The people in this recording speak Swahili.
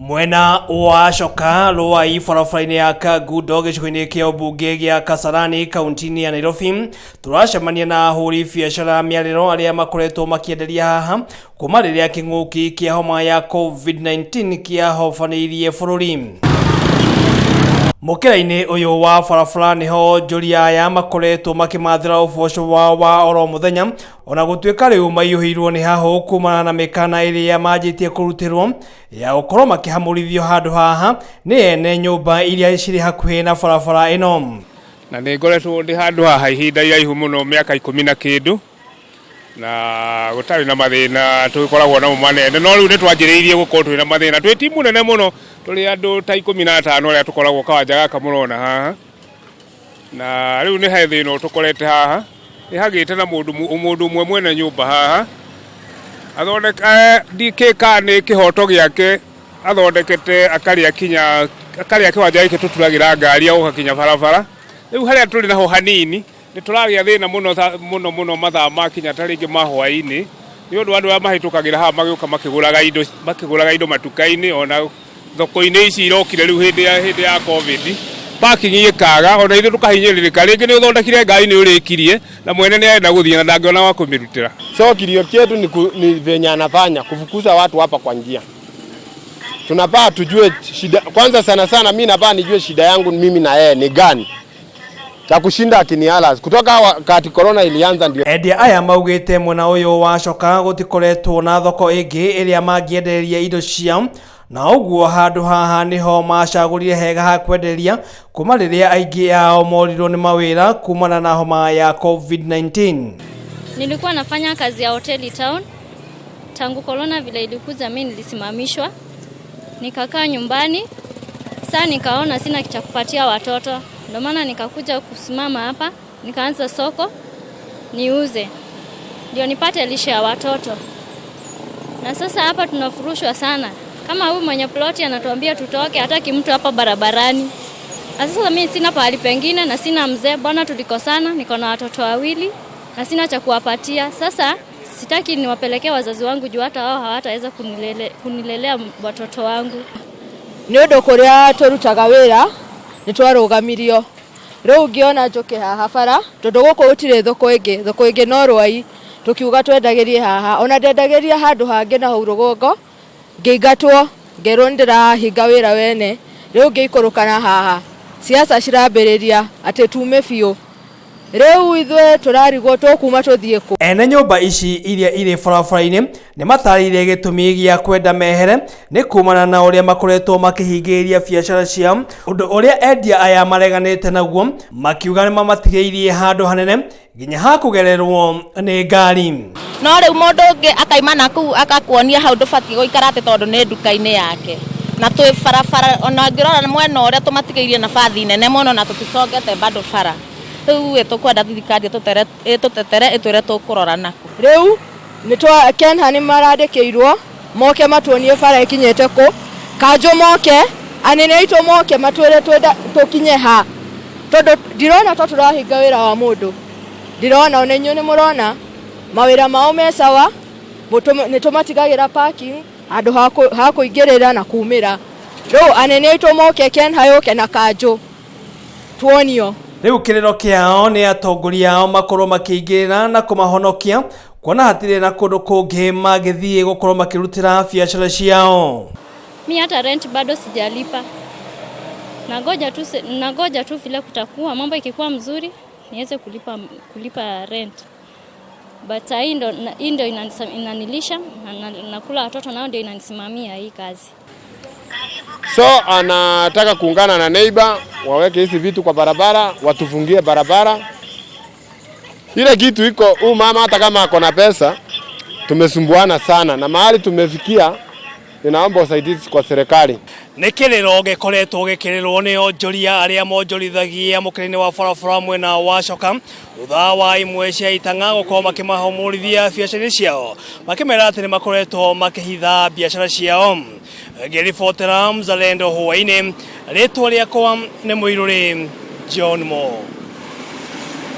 Mwena wa Chokaa Ruai barabara-ini ya Kagundo gĩcigo-inĩ kĩa ũmbunge gĩa Kasarani kaunti-inĩ ya Nairobi turacemania na ahũri biacara mĩarĩro arĩa makoretwo makĩenderia haha kuma rĩrĩa kĩng'ũki kĩa homa ya COVID-19 kĩahobanĩirie bũrũri. Mukiraini uyu wa barabara niho Onjoria ya makoretwo makimathira uboco wa oro muthenya ona gutwika riu maiyuhirwo ni haho kumana na mikana iria majitie kurutirwo ya gukorwo makihamurithio handu haha ni eene nyumba iria ciri hakuhi na barabara ino. Na ni ngoretwo ndi handu haha ihinda iraihu muno miaka 10 na kindu na gutari na mathina tugikoragwo na manene no riu ni twanjiriirie gukorwo twina mathina twi timu nene muno tuli andu ta 15 aria tukoragwo kawanja gaka murona haha na riu ni he thina tukorete haha ni hagite na mundu umwe mwene nyumba haha athondeka DK ni kihoto giake athondekete akaria kiwanja giki tuturagira ngari au hakinya barabara riu haria tuli naho hanini ni turagia thina muno mathaa makinya taringi mahwa-ini ni undu andu mahitukagira ha magioka makiguraga indo matuka-ini ona thoko-ini ici irokire riu hindi ya covid parking ikaga ona ithu tukahinyĩrĩrĩka ringi ni uthondekire ngari ni urikirie na mwene ni aenda guthii na ndangiona wa kumirutira. So kilio chetu ni venye anafanya kufukuza watu hapa kwa njia. Tunapaa tujue shida kwanza, sana mimi napaa nijue shida yangu mimi na yeye ni gani cha kushinda akiniala kutoka wakati corona ilianza. Ndio endia aya maugite mwena uyu wa Chokaa gutikoretwo na thoko ingi iria mangienderia indo ciao na uguo handu haha niho macagurire hega ha kwenderia kuma riria aingi ao morirwo ni mawira kumana na homa ya COVID-19. Nilikuwa nafanya kazi ya hoteli town tangu corona vile ilikuja, mimi nilisimamishwa nikakaa nyumbani. Sasa nikaona sina kitu cha kupatia watoto, ndio maana nikakuja kusimama hapa nikaanza soko niuze ndio nipate lishe ya watoto. Na sasa hapa tunafurushwa sana, kama huyu mwenye ploti anatuambia tutoke, hataki mtu hapa barabarani. Sasa mimi sina pahali pengine na sina mzee, bwana tulikosana, niko na watoto wawili na sina cha kuwapatia. Sasa sitaki niwapelekee wazazi wangu juu hata wao hawataweza kunilelea watoto wangu. Ni undu kuria turutaga wira ni twarugamirio riu ngiona njoke haha bara tondu guku gutire thoko ingi no Ruai tukiuga twendagirie haha ona ndendagiria handu hangi na hurugongo ngiingatwo ngerwo ndirahinga wira wene riu ngiikurukana haha siasa cirambiriria ati tume biu riu ithwe turarigwo tukuma tuthie ku. Ene nyumba ici iria iri barabara-ini ni matarire gitumi gia kwenda mehere ni kumana na uria makoretwo makihingiria biacara ciao, undu uria endia aya mareganite naguo makiuga ni mamatigeirie handu hanene nginya ha kugererwo ni ngari. No riu mundu ungi akaimana kuu akakuonia hau ndubati guikara ati tondu ni nduka-ini yake na twi barabara ona ngirora mwena uria tumatigeirie nabathi nene muno na tuticongete bado bara. Riu tukwenda thirikari tutetere itwire tukurora naku. Riu nitwa Kenha ni marandikiirwo moke matuonie bara ikinyete ku kanjo moke anene aitũ moke matwire twenda tukinye ha tondu ndirona to turahinga wira wa mundu, ndirona ona inyu ni murona mawira mao me sawa nitumatigagira parking andu ha kuingirira na kumira. Riu anene aitũ moke Kenha yoke na kanjo tuonio. Riu kiriro kiao ni atongoria ao makorwo makiingirira na kumahonokia kuona hatire na kundu kungi magithie gukorwo makirutira biacara ciao. Mimi hata rent bado sijalipa. Nagoja tu vile kutakuwa mambo ikikuwa mzuri niweze kulipa rent. But indo inanilisha na nakula watoto nao ndio inanisimamia hii kazi. So anataka kuungana na neighbor waweke hizi vitu kwa barabara, watufungie barabara. Ile kitu iko mama hata kama ako na pesa tumesumbuana sana na mahali tumefikia, ninaomba usaidizi kwa serikali. Nikiriro gikoretwo gikirirwo ni Onjoria aria monjorithagia mukiraini wa barabara mwena wa Chokaa thutha wa imwe cia itang'a gukorwo makimahumurithia biacara ciao makimera ati ni makoretwo makihitha biacara ciao. Ngiribotera mzalendo Ruai-ini ritwa riakwa ni Mwiruri John Mo.